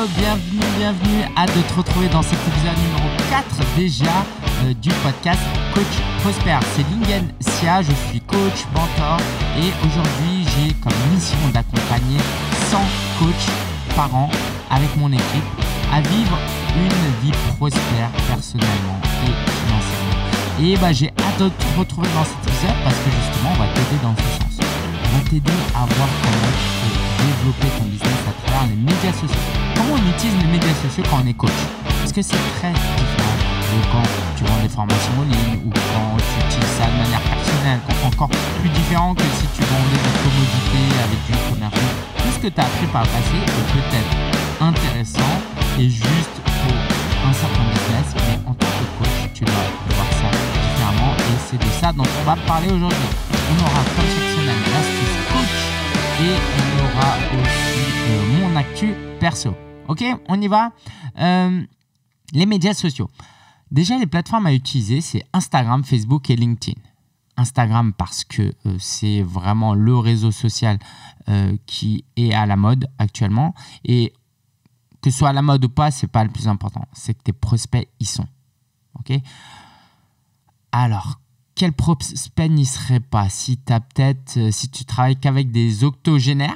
bienvenue. Hâte de te retrouver dans cet épisode numéro 4 déjà du podcast Coach Prosper. C'est Lingen Sia, je suis coach, mentor et aujourd'hui j'ai comme mission d'accompagner 100 coachs par an avec mon équipe à vivre une vie prospère personnellement et financièrement. Et j'ai hâte de te retrouver dans cet épisode parce que justement on va t'aider dans ce sens. On va t'aider à voir comment tu peux développer ton business à travers les médias sociaux. Comment on utilise les médias sociaux quand on est coach? Parce que c'est très différent de quand tu vends des formations en ligne ou quand tu utilises ça de manière personnelle, encore plus différent que si tu vendais des commodités avec du commerce. Tout ce que tu as appris par le passé est peut-être intéressant et juste pour un certain business, mais en tant que coach, tu dois voir ça différemment et c'est de ça dont on va parler aujourd'hui. On aura comme chaque semaine l'astuce coach et on aura aussi mon actu perso. Ok, on y va. Les médias sociaux. Déjà, les plateformes à utiliser, c'est Instagram, Facebook et LinkedIn. Instagram parce que c'est vraiment le réseau social qui est à la mode actuellement. Et que ce soit à la mode ou pas, ce n'est pas le plus important. C'est que tes prospects y sont. Ok. Alors, quel prospect n'y serait pas si tu travailles qu'avec des octogénaires?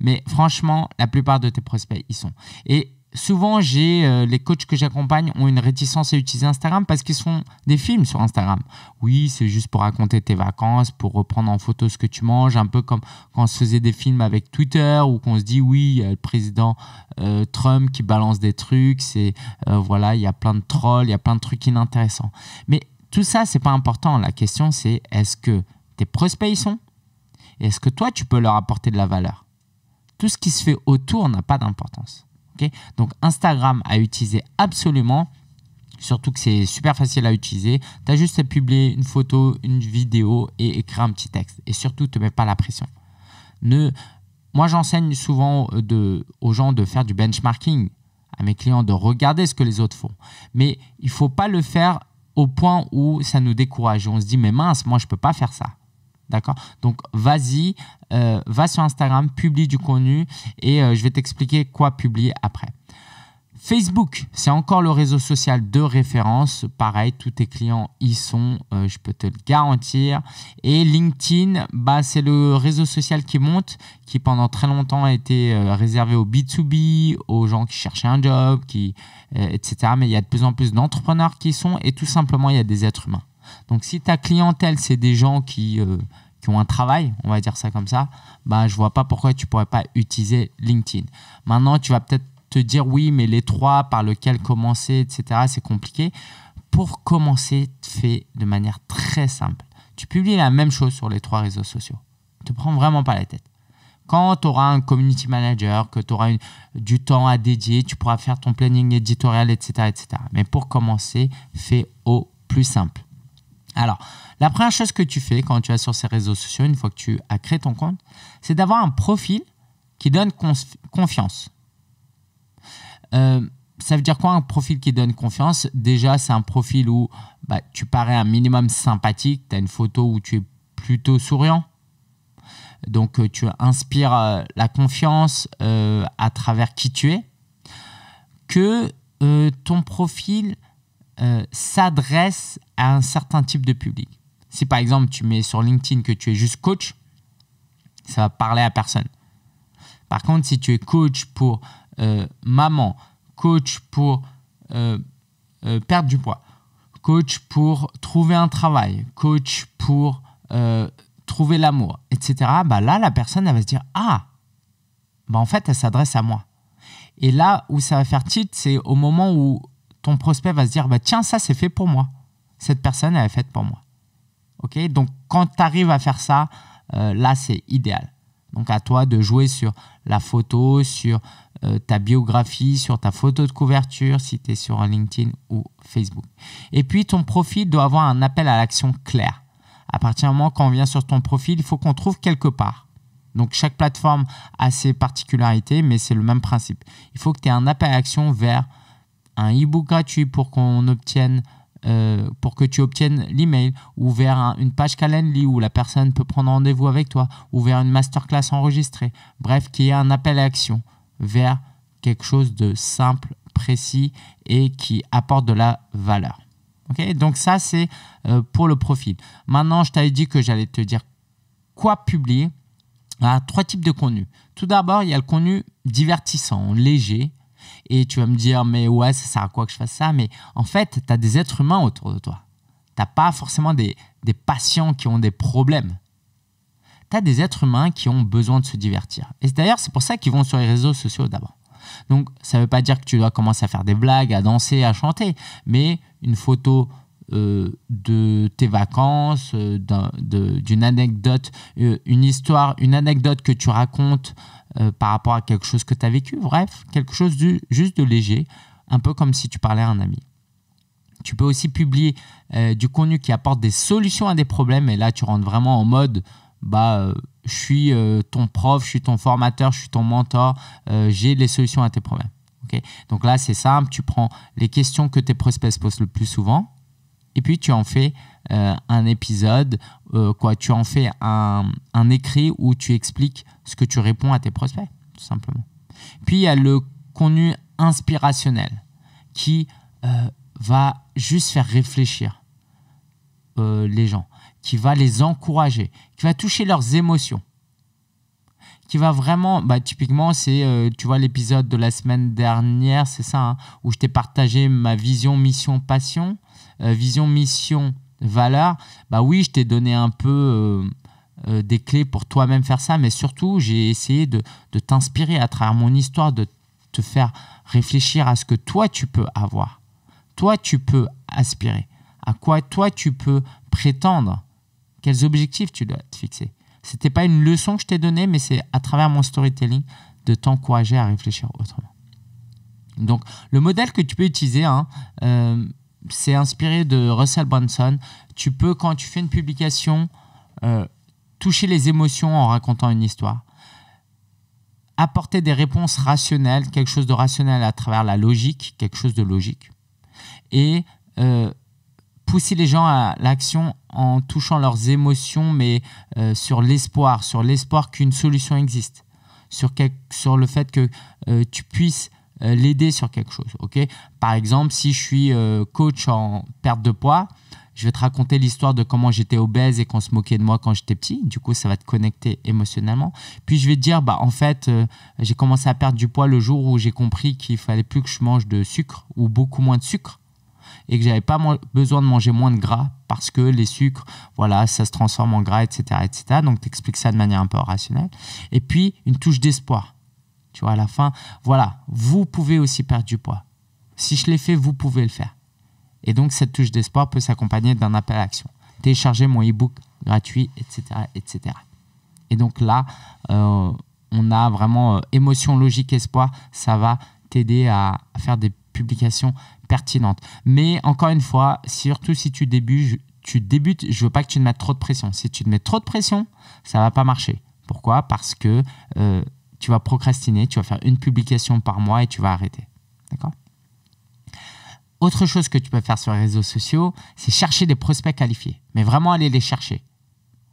Mais franchement, la plupart de tes prospects y sont. Et souvent, les coachs que j'accompagne ont une réticence à utiliser Instagram parce qu'ils font des films sur Instagram. Oui, c'est juste pour raconter tes vacances, pour reprendre en photo ce que tu manges, un peu comme quand on se faisait des films avec Twitter ou qu'on se dit oui, il y a le président Trump qui balance des trucs, voilà, il y a plein de trolls, il y a plein de trucs inintéressants. Mais tout ça, c'est pas important. La question, c'est est-ce que tes prospects y sont? Et est-ce que toi, tu peux leur apporter de la valeur? Tout ce qui se fait autour n'a pas d'importance. Okay? Donc, Instagram à utiliser absolument, surtout que c'est super facile à utiliser. Tu as juste à publier une photo, une vidéo et écrire un petit texte. Et surtout, ne te mets pas la pression. Moi, j'enseigne souvent aux gens de faire du benchmarking, à mes clients de regarder ce que les autres font. Mais il ne faut pas le faire au point où ça nous décourage. On se dit, mais mince, moi, je ne peux pas faire ça. D'accord? Donc, vas-y, va sur Instagram, publie du contenu et je vais t'expliquer quoi publier après. Facebook, c'est encore le réseau social de référence. Pareil, tous tes clients y sont, je peux te le garantir. Et LinkedIn, c'est le réseau social qui monte, qui pendant très longtemps a été réservé au B2B, aux gens qui cherchaient un job, etc. Mais il y a de plus en plus d'entrepreneurs qui y sont et tout simplement, il y a des êtres humains. Donc, si ta clientèle, c'est des gens qui ont un travail, on va dire ça comme ça, je ne vois pas pourquoi tu ne pourrais pas utiliser LinkedIn. Maintenant, tu vas peut-être te dire oui, mais les trois par lesquels commencer, etc., c'est compliqué. Pour commencer, fais de manière très simple. Tu publies la même chose sur les trois réseaux sociaux. Ne te prends vraiment pas la tête. Quand tu auras un community manager, que tu auras du temps à dédier, tu pourras faire ton planning éditorial, etc., etc. Mais pour commencer, fais au plus simple. Alors, la première chose que tu fais quand tu es sur ces réseaux sociaux, une fois que tu as créé ton compte, c'est d'avoir un profil qui donne confiance. Ça veut dire quoi un profil qui donne confiance? Déjà, c'est un profil où tu parais un minimum sympathique. Tu as une photo où tu es plutôt souriant. Donc, tu inspires la confiance à travers qui tu es. Que ton profil s'adresse à un certain type de public. Si par exemple, tu mets sur LinkedIn que tu es juste coach, ça va parler à personne. Par contre, si tu es coach pour maman, coach pour perdre du poids, coach pour trouver un travail, coach pour trouver l'amour, etc., là, la personne, elle va se dire « Ah, en fait, elle s'adresse à moi. » Et là où ça va faire tilt, c'est au moment où ton prospect va se dire « Tiens, ça, c'est fait pour moi. Cette personne, elle est faite pour moi. » Ok? Donc, quand tu arrives à faire ça, là, c'est idéal. Donc, à toi de jouer sur la photo, sur ta biographie, sur ta photo de couverture, si tu es sur un LinkedIn ou Facebook. Et puis, ton profil doit avoir un appel à l'action clair. À partir du moment quand on vient sur ton profil, il faut qu'on trouve quelque part. Donc, chaque plateforme a ses particularités, mais c'est le même principe. Il faut que tu aies un appel à l'action vers un e-book gratuit pour que tu obtiennes l'email, ou vers une page Calendly où la personne peut prendre rendez-vous avec toi, ou vers une masterclass enregistrée. Bref, qu'il y ait un appel à l'action vers quelque chose de simple, précis et qui apporte de la valeur. Okay, donc ça, c'est pour le profil. Maintenant, je t'avais dit que j'allais te dire quoi publier. Il y a 3 types de contenu. Tout d'abord, il y a le contenu divertissant, léger. Et tu vas me dire, mais ouais, ça sert à quoi que je fasse ça? Mais en fait, tu as des êtres humains autour de toi. Tu n'as pas forcément des patients qui ont des problèmes. Tu as des êtres humains qui ont besoin de se divertir. Et d'ailleurs, c'est pour ça qu'ils vont sur les réseaux sociaux d'abord. Donc, ça ne veut pas dire que tu dois commencer à faire des blagues, à danser, à chanter, mais une photo de tes vacances, d'une anecdote, une histoire, une anecdote que tu racontes par rapport à quelque chose que tu as vécu. Bref, quelque chose juste de léger, un peu comme si tu parlais à un ami. Tu peux aussi publier du contenu qui apporte des solutions à des problèmes. Et là, tu rentres vraiment en mode je suis ton prof, je suis ton formateur, je suis ton mentor, j'ai les solutions à tes problèmes. Okay? Donc là, c'est simple. Tu prends les questions que tes prospects se posent le plus souvent et puis tu en fais un épisode, tu en fais un écrit où tu expliques ce que tu réponds à tes prospects, tout simplement. Puis, il y a le contenu inspirationnel qui va juste faire réfléchir les gens, qui va les encourager, qui va toucher leurs émotions, qui va vraiment, typiquement, c'est, tu vois, l'épisode de la semaine dernière, c'est ça, hein, où je t'ai partagé ma vision, mission, passion, vision, mission, valeur. Oui, je t'ai donné un peu des clés pour toi-même faire ça, mais surtout, j'ai essayé de t'inspirer à travers mon histoire, de te faire réfléchir à ce que toi, tu peux avoir. Toi, tu peux aspirer. À quoi toi, tu peux prétendre. Quels objectifs tu dois te fixer. Ce n'était pas une leçon que je t'ai donnée, mais c'est à travers mon storytelling de t'encourager à réfléchir autrement. Donc, le modèle que tu peux utiliser, c'est inspiré de Russell Brunson. Tu peux, quand tu fais une publication, toucher les émotions en racontant une histoire. Apporter des réponses rationnelles, quelque chose de rationnel à travers la logique, quelque chose de logique. Et pousser les gens à l'action en touchant leurs émotions, mais sur l'espoir qu'une solution existe, sur le fait que tu puisses l'aider sur quelque chose. Okay? Par exemple, si je suis coach en perte de poids, je vais te raconter l'histoire de comment j'étais obèse et qu'on se moquait de moi quand j'étais petit. Du coup, ça va te connecter émotionnellement. Puis, je vais te dire, en fait, j'ai commencé à perdre du poids le jour où j'ai compris qu'il fallait plus que je mange de sucre ou beaucoup moins de sucre et que j'avais pas besoin de manger moins de gras parce que les sucres, voilà, ça se transforme en gras, etc., etc. Donc, tu expliques ça de manière un peu rationnelle. Et puis, une touche d'espoir. Tu vois, à la fin, voilà, vous pouvez aussi perdre du poids. Si je l'ai fait, vous pouvez le faire. Et donc, cette touche d'espoir peut s'accompagner d'un appel à l'action. Télécharger mon e-book gratuit, etc., etc. Et donc là, on a vraiment émotion, logique, espoir. Ça va t'aider à faire des publications pertinentes. Mais encore une fois, surtout si tu débutes, je ne veux pas que tu te mettes trop de pression. Si tu te mets trop de pression, ça ne va pas marcher. Pourquoi? Parce que tu vas procrastiner, tu vas faire une publication par mois et tu vas arrêter. D'accord? Autre chose que tu peux faire sur les réseaux sociaux, c'est chercher des prospects qualifiés. Mais vraiment aller les chercher.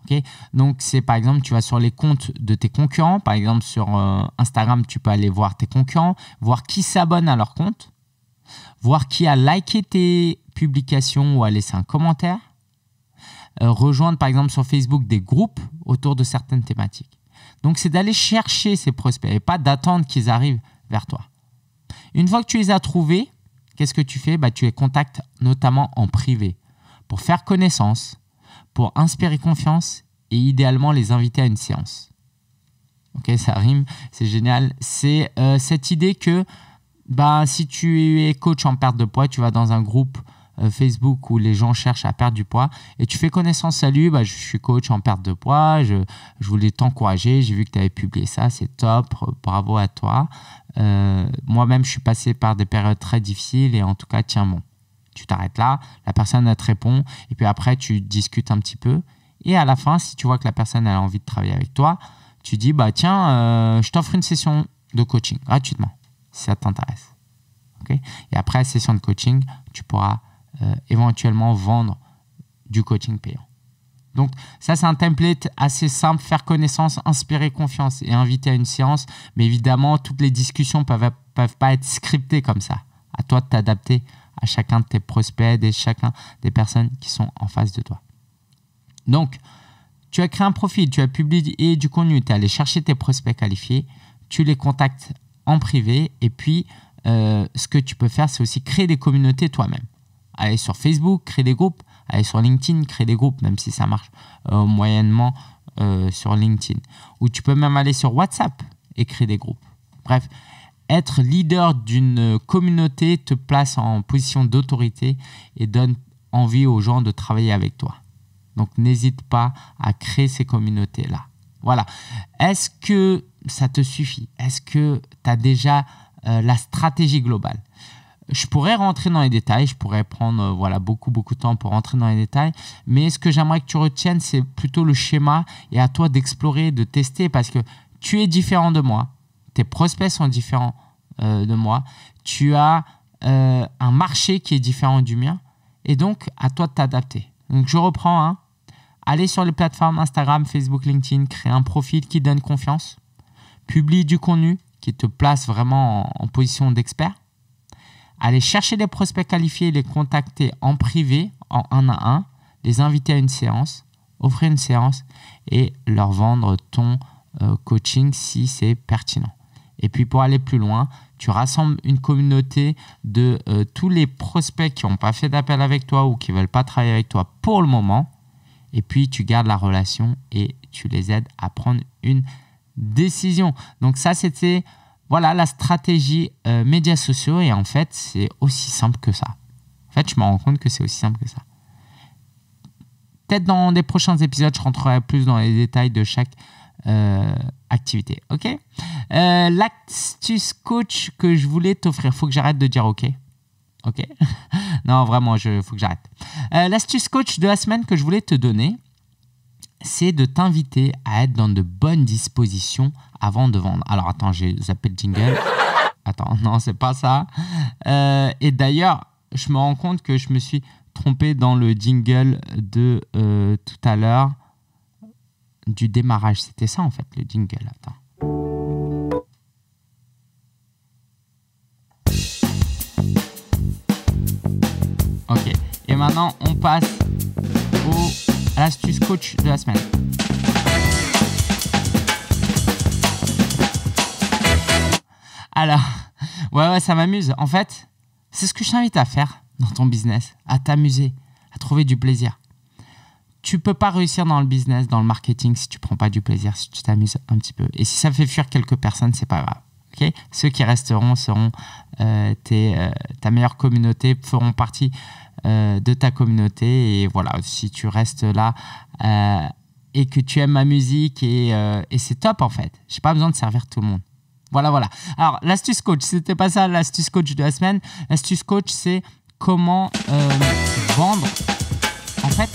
Okay? Donc, c'est par exemple, tu vas sur les comptes de tes concurrents. Par exemple, sur Instagram, tu peux aller voir tes concurrents, voir qui s'abonne à leur compte, voir qui a liké tes publications ou a laissé un commentaire. Rejoindre par exemple sur Facebook des groupes autour de certaines thématiques. Donc, c'est d'aller chercher ces prospects et pas d'attendre qu'ils arrivent vers toi. Une fois que tu les as trouvés, qu'est-ce que tu fais? Tu les contactes notamment en privé pour faire connaissance, pour inspirer confiance et idéalement les inviter à une séance. Ok, ça rime, c'est génial. C'est cette idée que si tu es coach en perte de poids, tu vas dans un groupe Facebook où les gens cherchent à perdre du poids et tu fais connaissance. Salut, je suis coach en perte de poids, je voulais t'encourager, j'ai vu que tu avais publié ça, c'est top, bravo à toi. Moi-même, je suis passé par des périodes très difficiles et en tout cas, tiens bon, tu t'arrêtes là, la personne elle te répond et puis après, tu discutes un petit peu et à la fin, si tu vois que la personne elle a envie de travailler avec toi, tu dis, tiens, je t'offre une session de coaching gratuitement si ça t'intéresse. Okay? Et après la session de coaching, tu pourras éventuellement vendre du coaching payant. Donc ça, c'est un template assez simple, faire connaissance, inspirer confiance et inviter à une séance. Mais évidemment, toutes les discussions peuvent peuvent pas être scriptés comme ça. À toi de t'adapter à chacun de tes prospects et chacun des personnes qui sont en face de toi. Donc, tu as créé un profil, tu as publié du contenu, tu es allé chercher tes prospects qualifiés, tu les contactes en privé et puis ce que tu peux faire, c'est aussi créer des communautés toi-même. Aller sur Facebook, créer des groupes, aller sur LinkedIn, créer des groupes, même si ça marche moyennement sur LinkedIn. Ou tu peux même aller sur WhatsApp et créer des groupes. Bref, être leader d'une communauté te place en position d'autorité et donne envie aux gens de travailler avec toi. Donc, n'hésite pas à créer ces communautés-là. Voilà. Est-ce que ça te suffit? Est-ce que tu as déjà la stratégie globale? Je pourrais rentrer dans les détails, je pourrais prendre beaucoup de temps pour rentrer dans les détails, mais ce que j'aimerais que tu retiennes, c'est plutôt le schéma et à toi d'explorer, de tester parce que tu es différent de moi. Tes prospects sont différents de moi. Tu as un marché qui est différent du mien et donc à toi de t'adapter. Donc je reprends. Allez sur les plateformes Instagram, Facebook, LinkedIn, créer un profil qui donne confiance. Publie du contenu qui te place vraiment en position d'expert. Allez chercher des prospects qualifiés, les contacter en privé, en 1 à 1, les inviter à une séance, offrir une séance et leur vendre ton coaching si c'est pertinent. Et puis pour aller plus loin, tu rassembles une communauté de tous les prospects qui n'ont pas fait d'appel avec toi ou qui ne veulent pas travailler avec toi pour le moment. Et puis tu gardes la relation et tu les aides à prendre une décision. Donc ça, c'était la stratégie médias sociaux. Et en fait, c'est aussi simple que ça. En fait, je me rends compte que c'est aussi simple que ça. Peut-être dans des prochains épisodes, je rentrerai plus dans les détails de chaque activité. Ok. L'astuce coach que je voulais t'offrir, faut que j'arrête de dire ok. Ok. Non, vraiment, faut que j'arrête. L'astuce coach de la semaine que je voulais te donner, c'est de t'inviter à être dans de bonnes dispositions avant de vendre. Alors, attends, j'ai zappé le jingle. Attends, non, c'est pas ça. Et d'ailleurs, je me rends compte que je me suis trompé dans le jingle de tout à l'heure du démarrage. C'était ça, en fait, le jingle. Attends. Ok. Et maintenant, on passe à l'astuce coach de la semaine. Alors, ouais, ça m'amuse. En fait, c'est ce que je t'invite à faire dans ton business, à t'amuser, à trouver du plaisir. Tu peux pas réussir dans le business, dans le marketing si tu prends pas du plaisir, si tu t'amuses un petit peu. Et si ça fait fuir quelques personnes, c'est pas grave. Okay, ceux qui resteront seront ta meilleure communauté, feront partie de ta communauté. Et voilà, si tu restes là et que tu aimes ma musique et c'est top en fait. J'ai pas besoin de servir tout le monde. Voilà. Alors, l'astuce coach, c'était pas ça l'astuce coach de la semaine. L'astuce coach, c'est comment vendre. En fait,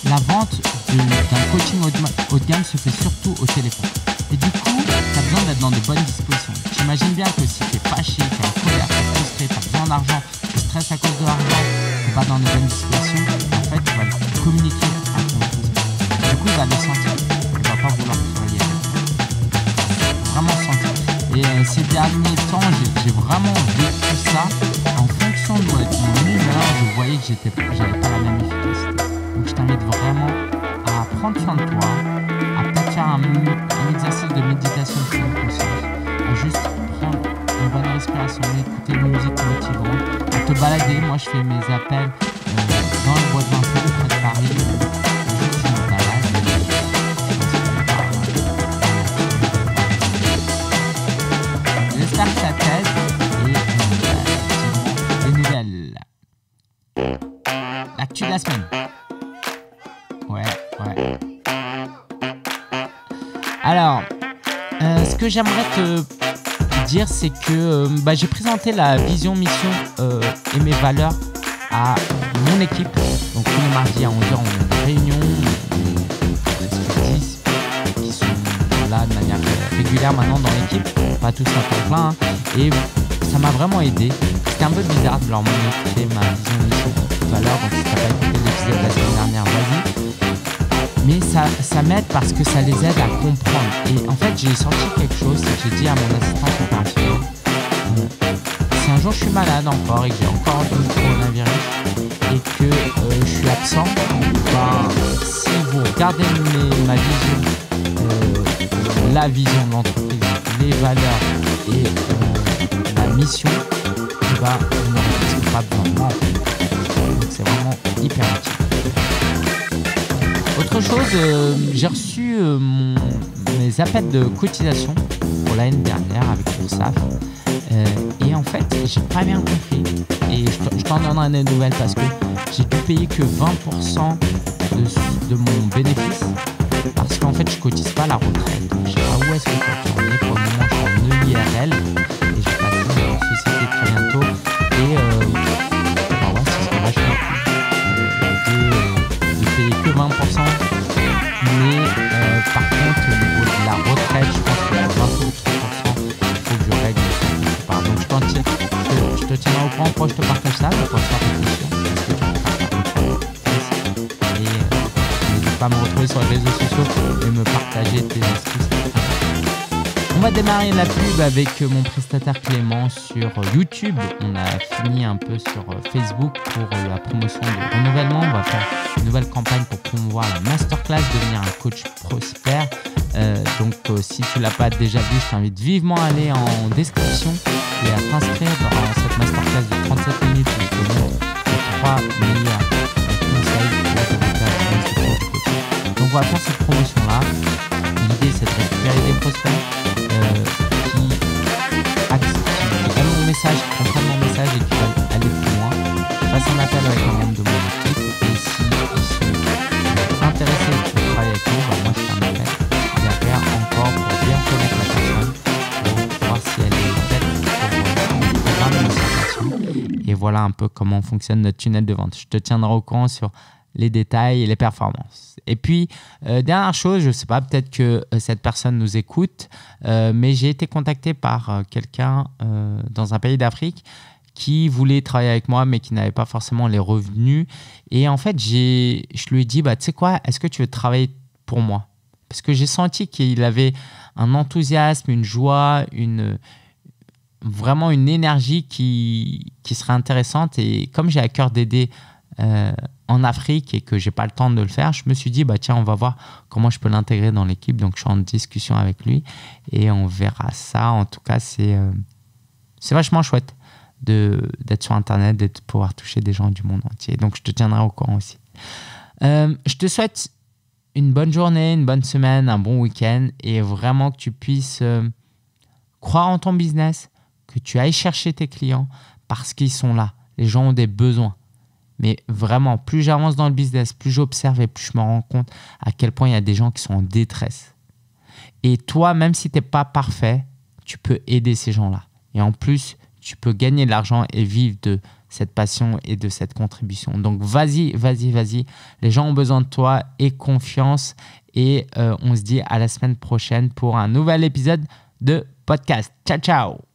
la vente d'un coaching haut de gamme se fait surtout au téléphone. Et du coup, tu as besoin d'être dans de bonnes dispositions. J'imagine bien que si tu es fâché, tu es en colère, tu es frustré, tu as besoin d'argent, tu stresses à cause de l'argent, tu n'es pas dans de bonnes dispositions, en fait, tu vas le communiquer à ton prospect. Du coup, il va le sentir. Il ne va pas vouloir travailler avec toi. Vraiment sentir. Et ces derniers temps, j'ai vraiment vécu ça. En fonction de mon humeur, je voyais que j'avais pas la même efficacité. Donc, je t'invite vraiment à prendre soin de toi, à peut-être faire un exercice de méditation de pleine conscience, à juste prendre une bonne respiration, écouter une musique motivante, à te balader. Moi, je fais mes appels dans le bois de Vincennes, près de Paris. Juste une balade. J'espère que ça t'aide et des nouvelles. L'actu de la semaine. Ouais. Alors, ce que j'aimerais te dire, c'est que j'ai présenté la vision, mission et mes valeurs à mon équipe. Donc, tous les mardis à 11h, on a une réunion, qui sont là de manière régulière maintenant dans l'équipe, pas tous à temps plein. Et ça m'a vraiment aidé. C'était un peu bizarre de leur montrer ma vision, mission, valeurs. Donc, si tu n'as pas écouté l'épisode de la semaine dernière, vas-y. Mais ça m'aide parce que ça les aide à comprendre. Et en fait, j'ai sorti quelque chose, j'ai dit à mon assistant opérationnel, si un jour je suis malade encore et que j'ai encore un peu le coronavirus et que je suis absent, si vous regardez ma vision, la vision de l'entreprise, les valeurs et la mission, vous n'aurez presque pas besoin de moi. Donc c'est vraiment hyper utile. Autre chose, j'ai reçu mes appels de cotisation pour l'année dernière avec l'URSSAF. Et en fait, j'ai pas bien compris. Et je t'en donnerai des nouvelles parce que j'ai dû payer que 20% de mon bénéfice parce qu'en fait, je cotise pas la retraite. Donc, je sais pas où est-ce que je peux retourner. Pour le moment, je suis en EIRL et je vais passer en société très bientôt. Et ce serait vachement cool de payer que 20%. Mais par contre, au niveau de la retraite, je pense que 20 ou 30%, il faut que je règle ça quelque part. Donc je te tiendrai au courant. Pourquoi je te partage ça? Je vais te faire réfléchir. Et n'hésite pas à me retrouver sur les réseaux sociaux et me partager tes astuces. On va démarrer la pub avec mon prestataire Clément sur YouTube. On a fini un peu sur Facebook pour la promotion de renouvellement. On va faire une nouvelle campagne pour promouvoir la masterclass devenir un coach prospère. Donc si tu ne l'as pas déjà vu, je t'invite vivement à aller en description et à t'inscrire dans cette masterclass de 37 minutes où je te montre les 3 meilleurs conseils pour devenir un coach. Donc on va faire cette promotion-là. L'idée c'est de récupérer des prospects qui aiment mon message, qui comprennent mon message et qui veulent aller plus loin. Je fasse un appel avec un membre de mon équipe et s'ils sont intéressés et qu'ils veulent travailler avec nous, moi je fais un appel derrière encore pour bien connaître la personne, pour voir si elle est faite pour le programme de formation. Et voilà un peu comment fonctionne notre tunnel de vente. Je te tiendrai au courant sur les détails et les performances. Et puis, dernière chose, je ne sais pas, peut-être que cette personne nous écoute, mais j'ai été contacté par quelqu'un dans un pays d'Afrique qui voulait travailler avec moi, mais qui n'avait pas forcément les revenus. Et en fait, je lui ai dit, tu sais quoi, est-ce que tu veux travailler pour moi? Parce que j'ai senti qu'il avait un enthousiasme, une joie, vraiment une énergie qui serait intéressante. Et comme j'ai à cœur d'aider en Afrique et que j'ai pas le temps de le faire, je me suis dit tiens, on va voir comment je peux l'intégrer dans l'équipe. Donc je suis en discussion avec lui et on verra ça. En tout cas, c'est vachement chouette d'être sur internet, de pouvoir toucher des gens du monde entier. Donc je te tiendrai au courant aussi. Je te souhaite une bonne journée, une bonne semaine, un bon week-end et vraiment que tu puisses croire en ton business, que tu ailles chercher tes clients parce qu'ils sont là. Les gens ont des besoins. Mais vraiment, plus j'avance dans le business, plus j'observe et plus je me rends compte à quel point il y a des gens qui sont en détresse. Et toi, même si tu n'es pas parfait, tu peux aider ces gens-là. Et en plus, tu peux gagner de l'argent et vivre de cette passion et de cette contribution. Donc, vas-y. Les gens ont besoin de toi. Aie confiance. Et on se dit à la semaine prochaine pour un nouvel épisode de podcast. Ciao, ciao!